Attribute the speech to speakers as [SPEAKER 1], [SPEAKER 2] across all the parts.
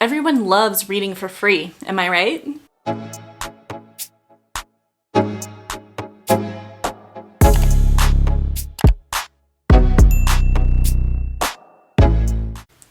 [SPEAKER 1] Everyone loves reading for free, am I right?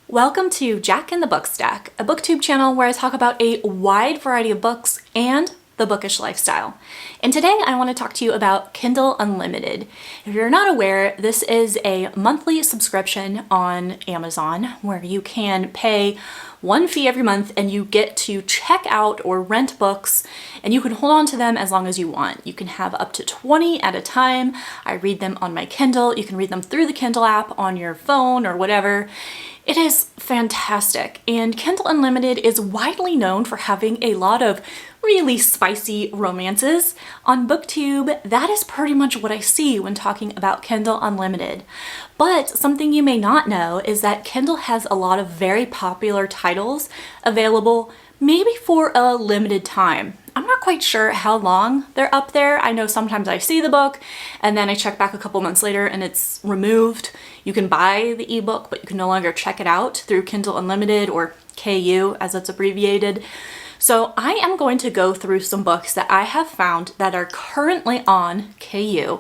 [SPEAKER 1] Welcome to Jack and the Book Stack, a booktube channel where I talk about a wide variety of books and the bookish lifestyle. And today I want to talk to you about Kindle Unlimited. If you're not aware, this is a monthly subscription on Amazon where you can pay one fee every month and you get to check out or rent books, and you can hold on to them as long as you want. You can have up to 20 at a time. I read them on my Kindle. You can read them through the Kindle app on your phone or whatever. It is fantastic, and Kindle Unlimited is widely known for having a lot of really spicy romances. On BookTube, that is pretty much what I see when talking about Kindle Unlimited. But something you may not know is that Kindle has a lot of very popular titles available maybe for a limited time. I'm not quite sure how long they're up there. I know sometimes I see the book and then I check back a couple months later and it's removed. You can buy the ebook, but you can no longer check it out through Kindle Unlimited, or KU as it's abbreviated. So I am going to go through some books that I have found that are currently on KU,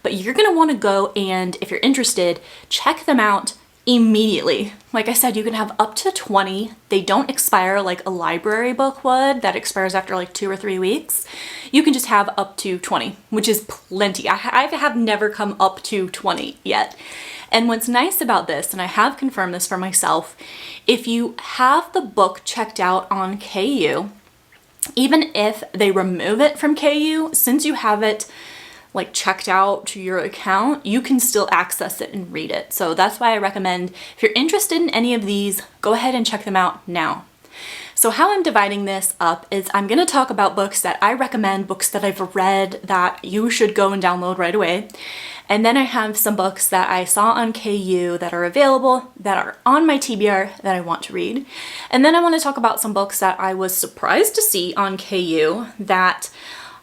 [SPEAKER 1] but you're going to want to go and, if you're interested, check them out immediately. Like I said, you can have up to 20. They don't expire like a library book would that expires after like 2 or 3 weeks. You can just have up to 20, which is plenty. I have never come up to 20 yet. And what's nice about this, and I have confirmed this for myself, if you have the book checked out on KU, even if they remove it from KU, since you have it like checked out to your account, you can still access it and read it. So that's why I recommend, if you're interested in any of these, go ahead and check them out now. So how I'm dividing this up is I'm going to talk about books that I recommend, books that I've read that you should go and download right away. And then I have some books that I saw on KU that are available, that are on my TBR that I want to read. And then I want to talk about some books that I was surprised to see on KU that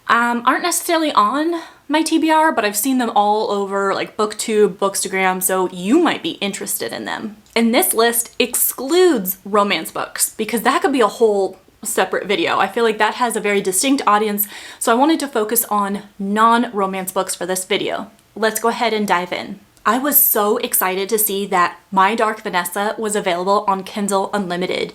[SPEAKER 1] aren't necessarily on my TBR, but I've seen them all over like BookTube, Bookstagram, so you might be interested in them. And this list excludes romance books because that could be a whole separate video. I feel like that has a very distinct audience, so I wanted to focus on non-romance books for this video. Let's go ahead and dive in. I was so excited to see that My Dark Vanessa was available on Kindle Unlimited.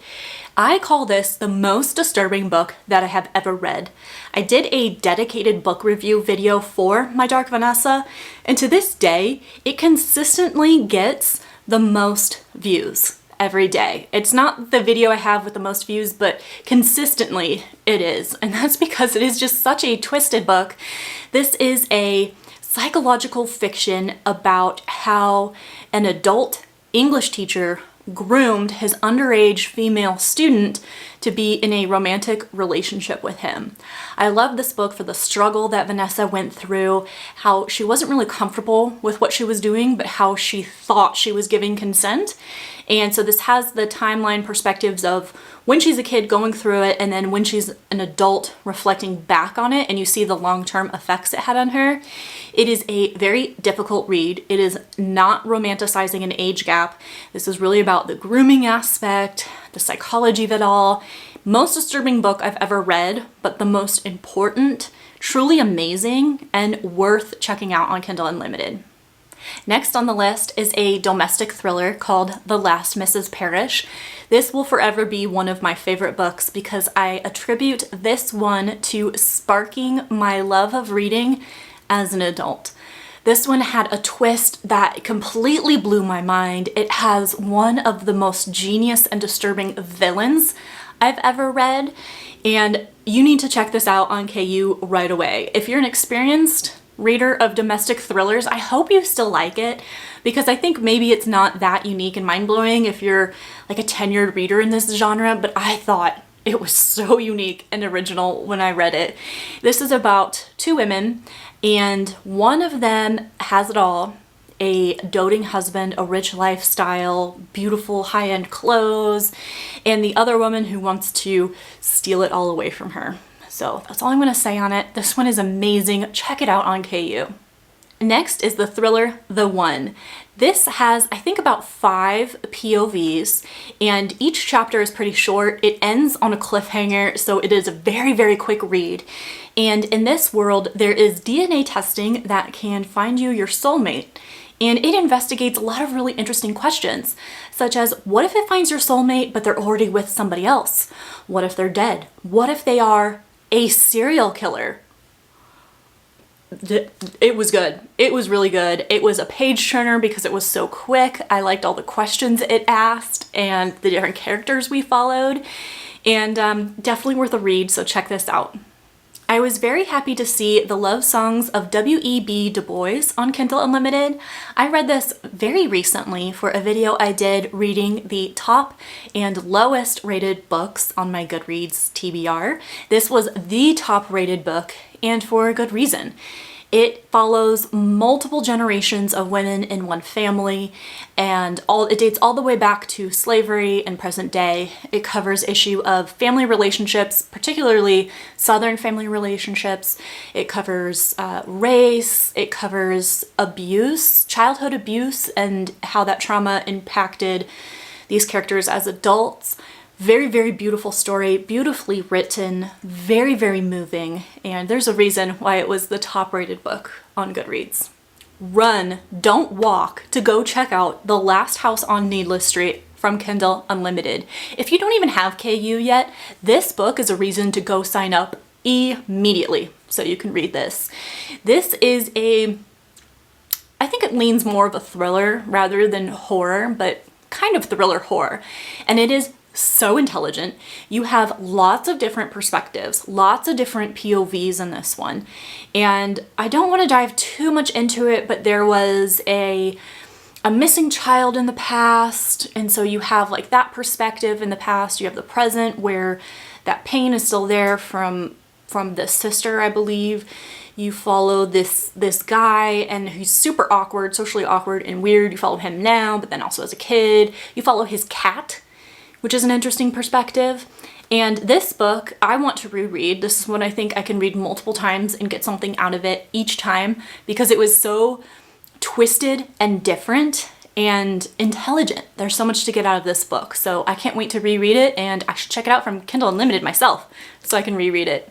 [SPEAKER 1] I call this the most disturbing book that I have ever read. I did a dedicated book review video for My Dark Vanessa, and to this day, it consistently gets the most views every day. It's not the video I have with the most views, but consistently it is. And that's because it is just such a twisted book. This is a psychological fiction about how an adult English teacher groomed his underage female student to be in a romantic relationship with him. I love this book for the struggle that Vanessa went through, how she wasn't really comfortable with what she was doing, but how she thought she was giving consent. And so this has the timeline perspectives of when she's a kid going through it, and then when she's an adult reflecting back on it, and you see the long-term effects it had on her. It is a very difficult read. It is not romanticizing an age gap. This is really about the grooming aspect, the psychology of it all. Most disturbing book I've ever read, but the most important, truly amazing, and worth checking out on Kindle Unlimited. Next on the list is a domestic thriller called The Last Mrs. Parrish. This will forever be one of my favorite books because I attribute this one to sparking my love of reading as an adult. This one had a twist that completely blew my mind. It has one of the most genius and disturbing villains I've ever read, and you need to check this out on KU right away. If you're an experienced reader of domestic thrillers, I hope you still like it, because I think maybe it's not that unique and mind-blowing if you're like a tenured reader in this genre, but I thought it was so unique and original when I read it. This is about two women, and one of them has it all. A doting husband, a rich lifestyle, beautiful high-end clothes, and the other woman who wants to steal it all away from her. So that's all I'm going to say on it. This one is amazing. Check it out on KU. Next is the thriller The One. This has, I think, about 5 POVs, and each chapter is pretty short. It ends on a cliffhanger, so it is a very, very quick read. And in this world, there is DNA testing that can find you your soulmate. And it investigates a lot of really interesting questions, such as what if it finds your soulmate, but they're already with somebody else? What if they're dead? What if they are a serial killer? It was good. It was really good. It was a page turner because it was so quick. I liked all the questions it asked and the different characters we followed, and definitely worth a read, so check this out. I was very happy to see The Love Songs of W.E.B. Du Bois on Kindle Unlimited. I read this very recently for a video I did reading the top and lowest rated books on my GoodReads TBR. This was the top rated book, and for a good reason. It follows multiple generations of women in one family, and it dates all the way back to slavery and present day. It covers issue of family relationships, particularly Southern family relationships. It covers race. It covers abuse, childhood abuse, and how that trauma impacted these characters as adults. Very, very beautiful story, beautifully written, very, very moving, and there's a reason why it was the top rated book on GoodReads. Run, don't walk to go check out The Last House on Needless Street from Kindle Unlimited. If you don't even have KU yet, this book is a reason to go sign up immediately so you can read this. This is I think it leans more of a thriller rather than horror, but kind of thriller horror, and it is so intelligent. You have lots of different perspectives, lots of different POVs in this one. And I don't want to dive too much into it, but there was a missing child in the past. And so you have like that perspective in the past. You have the present where that pain is still there from the sister, I believe. You follow this guy, and he's super awkward, socially awkward and weird. You follow him now, but then also as a kid. You follow his cat, which is an interesting perspective. And this book, I want to reread. This is one I think I can read multiple times and get something out of it each time because it was so twisted and different and intelligent. There's so much to get out of this book. So I can't wait to reread it, and I should check it out from Kindle Unlimited myself so I can reread it.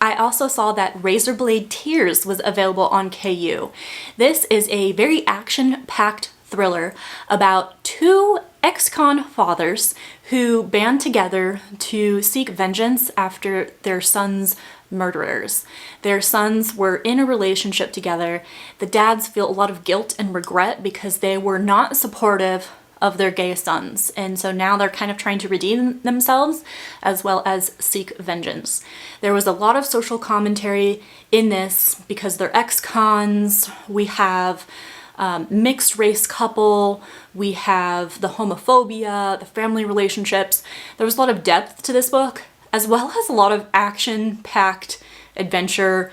[SPEAKER 1] I also saw that Razorblade Tears was available on KU. This is a very action-packed thriller about 2 ex-con fathers who band together to seek vengeance after their son's murderers. Their sons were in a relationship together. The dads feel a lot of guilt and regret because they were not supportive of their gay sons, and so now they're kind of trying to redeem themselves as well as seek vengeance. There was a lot of social commentary in this because they're ex-cons. We have mixed race couple, we have the homophobia, the family relationships. There was a lot of depth to this book, as well as a lot of action-packed adventure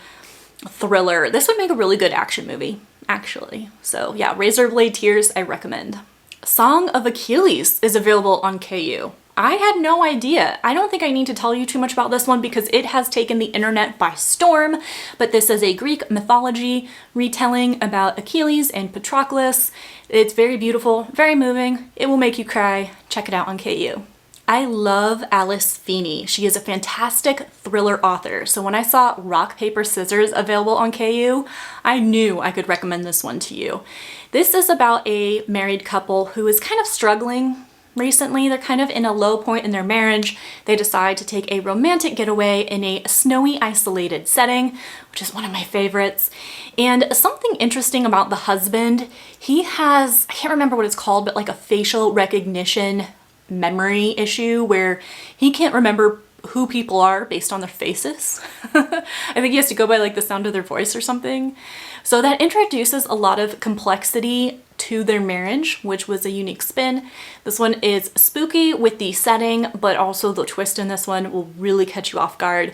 [SPEAKER 1] thriller. This would make a really good action movie, actually. So yeah, Razorblade Tears, I recommend. Song of Achilles is available on KU. I had no idea. I don't think I need to tell you too much about this one because it has taken the internet by storm, but this is a Greek mythology retelling about Achilles and Patroclus. It's very beautiful, very moving. It will make you cry. Check it out on KU. I love Alice Feeney. She is a fantastic thriller author. So when I saw Rock, Paper, Scissors available on KU, I knew I could recommend this one to you. This is about a married couple who is kind of struggling recently. They're kind of in a low point in their marriage. They decide to take a romantic getaway in a snowy, isolated setting, which is one of my favorites. And something interesting about the husband, he has, I can't remember what it's called, but like a facial recognition memory issue where he can't remember who people are based on their faces. I think he has to go by like the sound of their voice or something. So that introduces a lot of complexity to their marriage, which was a unique spin. This one is spooky with the setting, but also the twist in this one will really catch you off guard.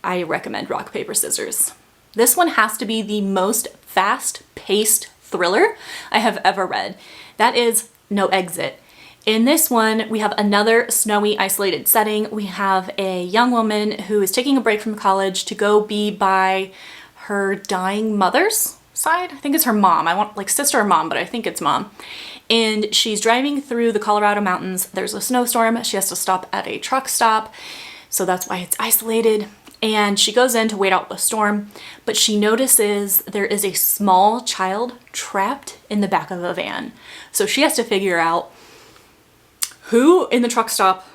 [SPEAKER 1] I recommend Rock, Paper, Scissors. This one has to be the most fast-paced thriller I have ever read. That is No Exit. In this one, we have another snowy, isolated setting. We have a young woman who is taking a break from college to go be by her dying mother's side. I think it's her mom. I want like sister or mom, but I think it's mom. And she's driving through the Colorado mountains. There's a snowstorm. She has to stop at a truck stop. So that's why it's isolated. And she goes in to wait out the storm, but she notices there is a small child trapped in the back of a van. So she has to figure out who in the truck stop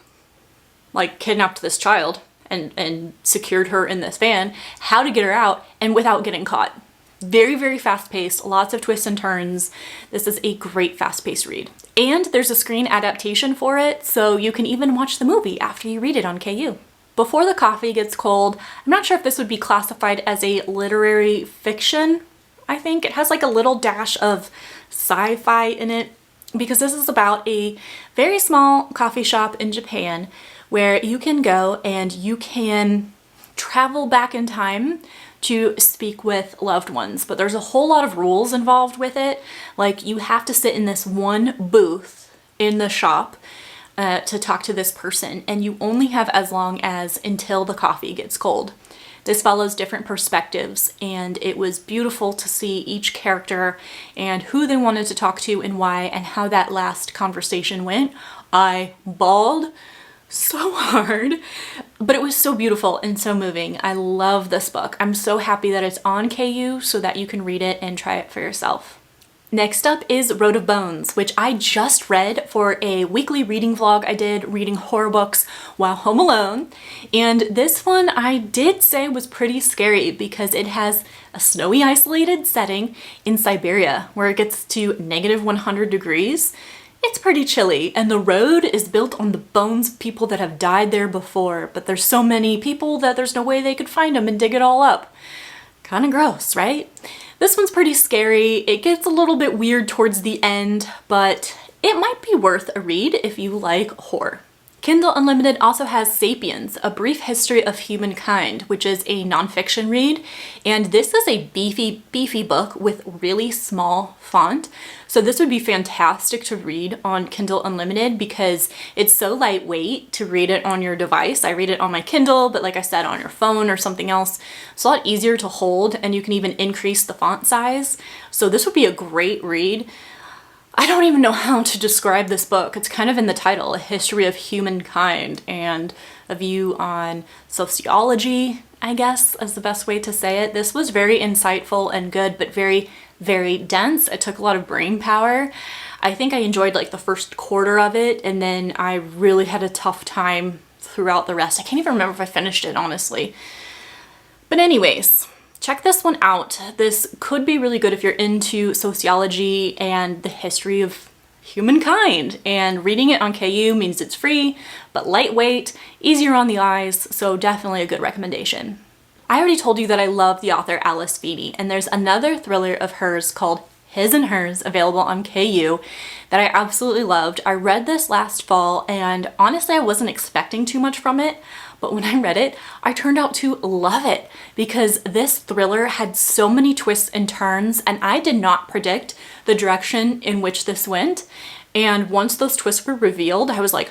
[SPEAKER 1] like kidnapped this child and secured her in this van, how to get her out and without getting caught. Very, very fast-paced, lots of twists and turns. This is a great fast-paced read. And there's a screen adaptation for it, so you can even watch the movie after you read it on KU. Before the Coffee Gets Cold, I'm not sure if this would be classified as a literary fiction. I think it has like a little dash of sci-fi in it, because this is about a very small coffee shop in Japan where you can go and you can travel back in time to speak with loved ones. But there's a whole lot of rules involved with it. Like you have to sit in this one booth in the shop to talk to this person, and you only have as long as until the coffee gets cold. This follows different perspectives, and it was beautiful to see each character and who they wanted to talk to and why, and how that last conversation went. I bawled so hard, but it was so beautiful and so moving. I love this book. I'm so happy that it's on KU so that you can read it and try it for yourself. Next up is Road of Bones, which I just read for a weekly reading vlog I did reading horror books while home alone. And this one I did say was pretty scary because it has a snowy isolated setting in Siberia where it gets to -100 degrees. It's pretty chilly, and the road is built on the bones of people that have died there before, but there's so many people that there's no way they could find them and dig it all up. Kind of gross, right? This one's pretty scary. It gets a little bit weird towards the end, but it might be worth a read if you like horror. Kindle Unlimited also has Sapiens, A Brief History of Humankind, which is a nonfiction read. And this is a beefy book with really small font. So this would be fantastic to read on Kindle Unlimited because it's so lightweight to read it on your device. I read it on my Kindle, but like I said, on your phone or something else, it's a lot easier to hold, and you can even increase the font size. So this would be a great read. I don't even know how to describe this book. It's kind of in the title, A History of Humankind, and a view on sociology, I guess, is the best way to say it. This was very insightful and good, but very, very dense. It took a lot of brain power. I think I enjoyed like the first quarter of it, and then I really had a tough time throughout the rest. I can't even remember if I finished it, honestly. But anyways, check this one out. This could be really good if you're into sociology and the history of humankind. And reading it on KU means it's free, but lightweight, easier on the eyes, so definitely a good recommendation. I already told you that I love the author Alice Feeney, and there's another thriller of hers called His and Hers available on KU that I absolutely loved. I read this last fall, and honestly I wasn't expecting too much from it, but when I read it, I turned out to love it because this thriller had so many twists and turns, and I did not predict the direction in which this went. And once those twists were revealed, I was like,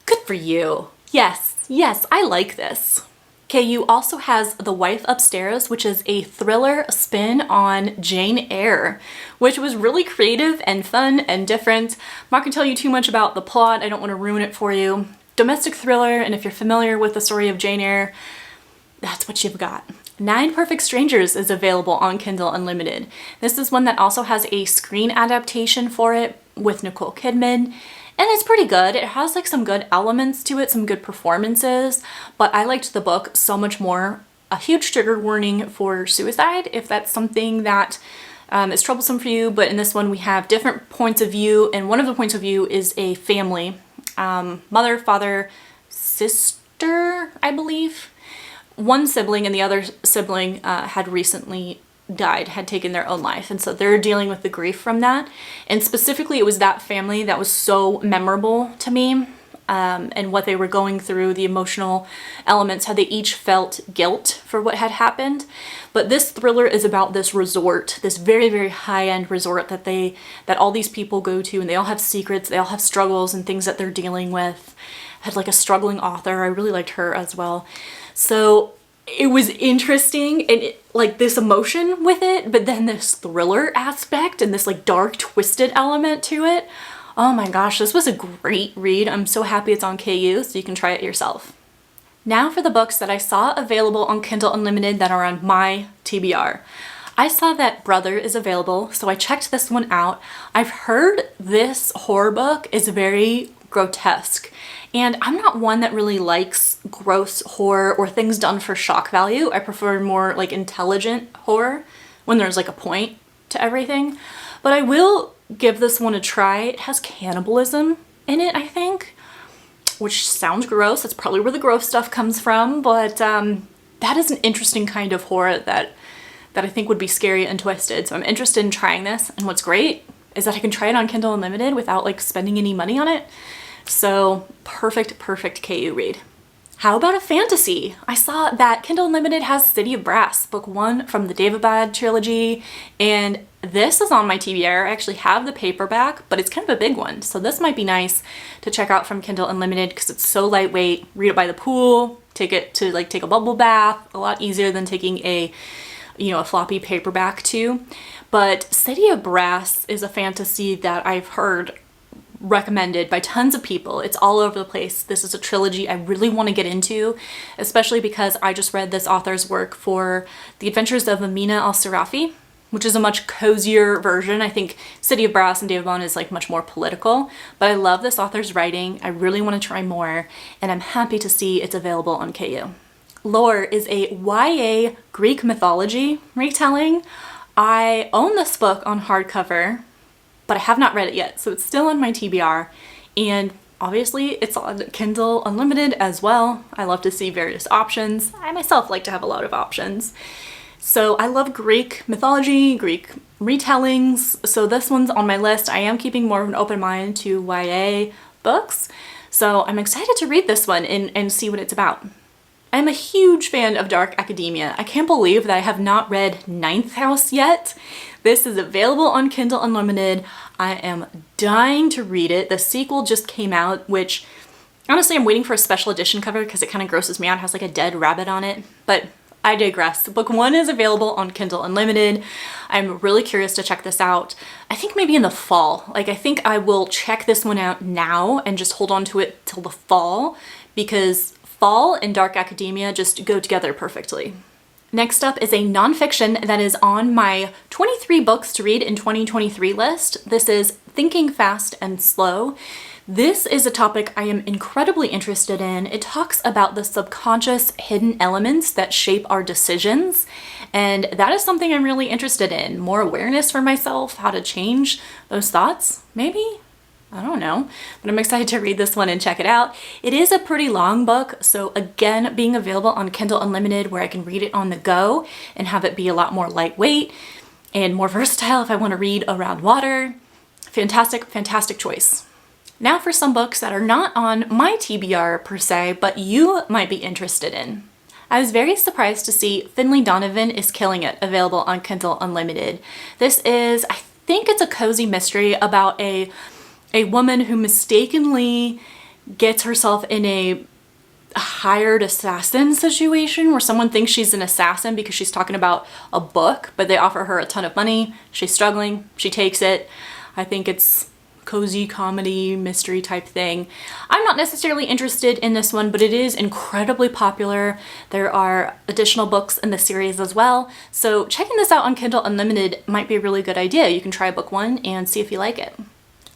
[SPEAKER 1] good for you. Yes, I like this. KU also has The Wife Upstairs, which is a thriller spin on Jane Eyre, which was really creative and fun and different. I'm not gonna tell you too much about the plot. I don't want to ruin it for you. Domestic thriller, and if you're familiar with the story of Jane Eyre, that's what you've got. 9 Perfect Strangers is available on Kindle Unlimited. This is one that also has a screen adaptation for it with Nicole Kidman, and it's pretty good. It has like some good elements to it, some good performances, but I liked the book so much more. A huge trigger warning for suicide if that's something that is troublesome for you, but in this one we have different points of view, and one of the points of view is a family. Mother, father, sister, I believe. One sibling and the other sibling had recently died, had taken their own life, and so they're dealing with the grief from that. And specifically it was that family that was so memorable to me, and what they were going through, the emotional elements, how they each felt guilt for what had happened. But this thriller is about this resort, this very, very high-end resort that all these people go to, and they all have secrets, they all have struggles and things that they're dealing with. Had like a struggling author. I really liked her as well. So it was interesting and like this emotion with it, but then this thriller aspect and this like dark twisted element to it. Oh my gosh, this was a great read. I'm so happy it's on KU, so you can try it yourself. Now for the books that I saw available on Kindle Unlimited that are on My TBR. I saw that Brother is available, so I checked this one out. I've heard this horror book is very grotesque, and I'm not one that really likes gross horror or things done for shock value. I prefer more like intelligent horror when there's like a point to everything. But I will give this one a try. It has cannibalism in it, I think, which sounds gross. That's probably where the gross stuff comes from, but that is an interesting kind of horror that I think would be scary and twisted. So I'm interested in trying this, and what's great is that I can try it on Kindle Unlimited without like spending any money on it. So perfect KU read. How about a fantasy? I saw that Kindle Unlimited has City of Brass, book 1 from the Daevabad trilogy, and this is on My TBR. I actually have the paperback, but it's kind of a big one, so this might be nice to check out from Kindle Unlimited because it's so lightweight. Read it by the pool, take it to like take a bubble bath, a lot easier than taking a floppy paperback too. But City of Brass is a fantasy that I've heard recommended by tons of people. It's all over the place. This is a trilogy I really want to get into, especially because I just read this author's work for The Adventures of Amina al-Sirafi, which is a much cozier version. I think City of Brass and Daevabad is like much more political, but I love this author's writing. I really want to try more, and I'm happy to see it's available on KU. Lore is a YA Greek mythology retelling. I own this book on hardcover, but I have not read it yet, so it's still on My TBR, and obviously it's on Kindle Unlimited as well. I love to see various options. I myself like to have a lot of options. So I love Greek mythology, Greek retellings, so this one's on my list. I am keeping more of an open mind to YA books, so I'm excited to read this one and see what it's about. I'm a huge fan of dark academia. I can't believe that I have not read Ninth House yet. This is available on Kindle Unlimited. I am dying to read it. The sequel just came out, which honestly I'm waiting for a special edition cover because it kind of grosses me out. It has like a dead rabbit on it, but I digress. Book 1 is available on Kindle Unlimited. I'm really curious to check this out. I think maybe in the fall. Like I think I will check this one out now and just hold on to it till the fall, because fall and dark academia just go together perfectly. Next up is a nonfiction that is on my 23 books to read in 2023 list. This is Thinking Fast and Slow. This is a topic I am incredibly interested in. It talks about the subconscious hidden elements that shape our decisions, and that is something I'm really interested in. More awareness for myself, how to change those thoughts, maybe? I don't know, but I'm excited to read this one and check it out. It is a pretty long book, so again, being available on Kindle Unlimited where I can read it on the go and have it be a lot more lightweight and more versatile if I want to read around water. Fantastic choice. Now for some books that are not on My TBR per se, but you might be interested in. I was very surprised to see Finley Donovan is Killing It available on Kindle Unlimited. This is, I think it's a cozy mystery about a woman who mistakenly gets herself in a hired assassin situation where someone thinks she's an assassin because she's talking about a book, but they offer her a ton of money. She's struggling, she takes it. I think it's cozy comedy mystery type thing. I'm not necessarily interested in this one, but it is incredibly popular. There are additional books in the series as well, so checking this out on Kindle Unlimited might be a really good idea. You can try book 1 and see if you like it.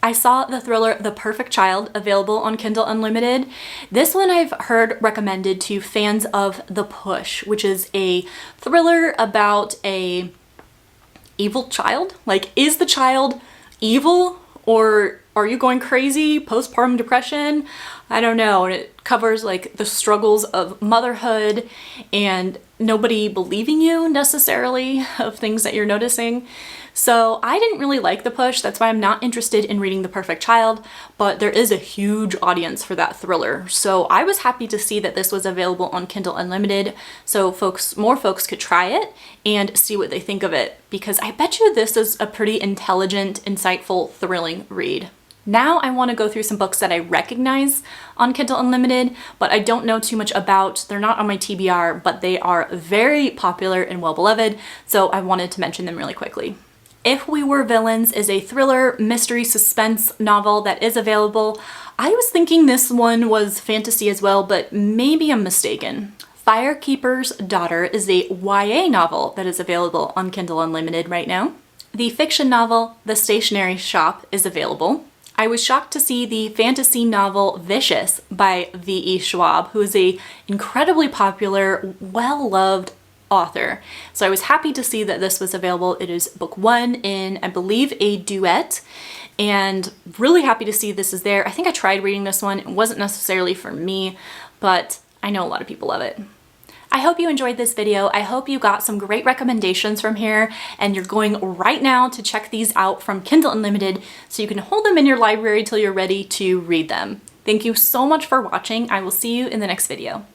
[SPEAKER 1] I saw the thriller The Perfect Child available on Kindle Unlimited. This one I've heard recommended to fans of The Push, which is a thriller about a evil child. Like, is the child evil, or are you going crazy? Postpartum depression? I don't know. And it covers like the struggles of motherhood and nobody believing you necessarily of things that you're noticing. So I didn't really like The Push. That's why I'm not interested in reading The Perfect Child, but there is a huge audience for that thriller. So I was happy to see that this was available on Kindle Unlimited so more folks could try it and see what they think of it, because I bet you this is a pretty intelligent, insightful, thrilling read. Now I want to go through some books that I recognize on Kindle Unlimited, but I don't know too much about. They're not on my TBR, but they are very popular and well-beloved, so I wanted to mention them really quickly. If We Were Villains is a thriller, mystery, suspense novel that is available. I was thinking this one was fantasy as well, but maybe I'm mistaken. Firekeeper's Daughter is a YA novel that is available on Kindle Unlimited right now. The fiction novel The Stationery Shop is available. I was shocked to see the fantasy novel Vicious by V.E. Schwab, who is an incredibly popular, well-loved author. So I was happy to see that this was available. It is book 1 in, I believe, a duet, and really happy to see this is there. I think I tried reading this one. It wasn't necessarily for me, but I know a lot of people love it. I hope you enjoyed this video. I hope you got some great recommendations from here and you're going right now to check these out from Kindle Unlimited so you can hold them in your library till you're ready to read them. Thank you so much for watching. I will see you in the next video.